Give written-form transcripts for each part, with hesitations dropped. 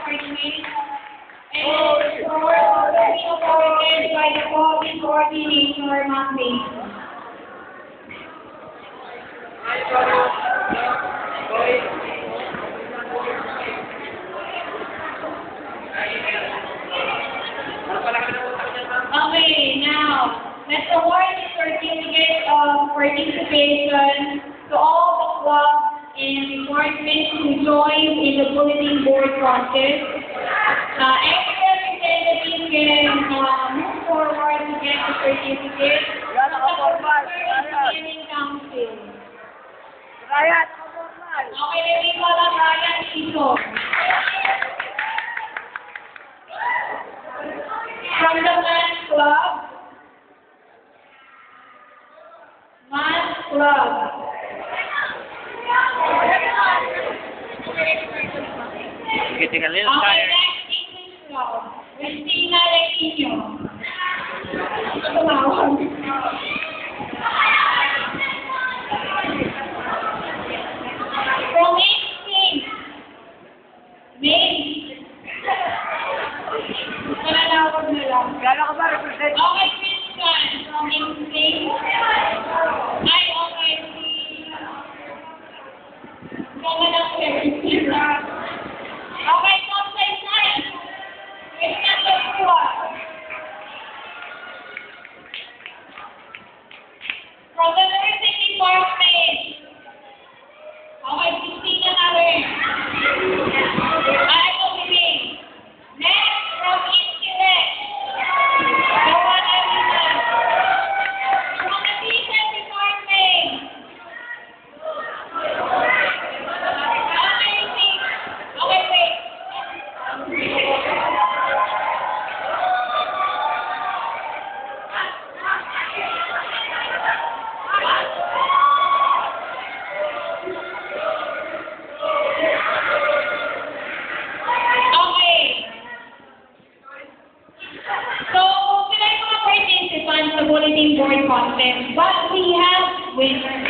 participate. And for being appointed by the COVID coordinator, Ma'am Mason. Okay, now, let's award the certificate of participation to all the clubs and departments who joined in the bulletin board contest. Every representative can move forward to get the certificate. Council. Okay, ready ko lang, Ryan Iso. From the Men's Club. Men's Club. Sige, tingnan nila Okay, tayo. next English Club. Christina Lequino. Tumawag. From Instinct. Maine. Mananawag na lang. Gano'n ka ba represent? Okay, Christian from Instinct. Ay, okay, Gano'n lang siya. Okay, Comsay Science. Christian Lagua. From the nursing department. Okay, Christina na rin. Ay, okay. Next, from Indirect. Gawa na rin. From the teacher department. Okay, wait. The bulletin board contest, but we have winners.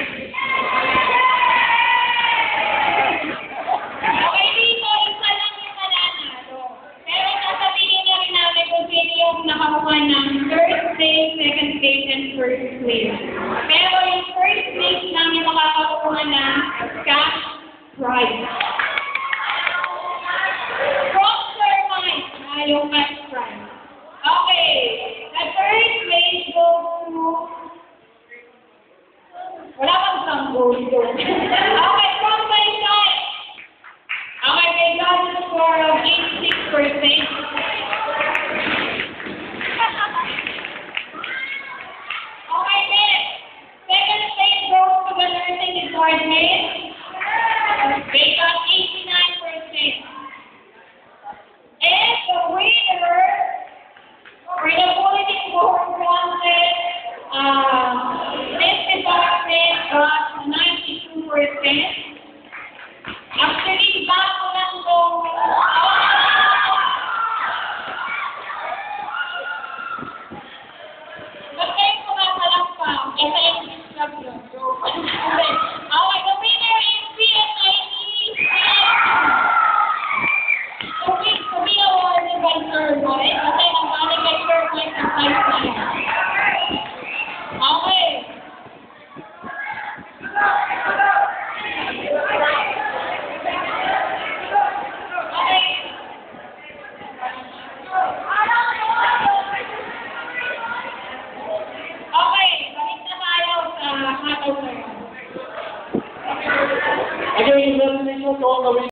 Okay, dito, isa lang yung mananalo. Pero sasabihin na rin namin kung sino yung nakakuha ng third place, second place, and first place. Pero yung first place namin makakakuha ng cash prize. From Sir Mike, yung cash prize. Okay, the first place goes to... Wala kang sanggol doon. Okay, from my side. Okay, they got a score of 86%. Okay, next. Second place goes to the nursing department. They got 89%. And the winner for the bulletin board contest, this department got 92%. Actually, bago lang itong... Bakit ko nga malakpang? Ito yung discount yun. Okay, the winner is PSIT. To be awarded by Sir Roy. Kasi ang galing kay Sir Roy sa site na yan. Okay. Okay, balik na tayo sa hataw na yan. Again, congratulations to all the winners.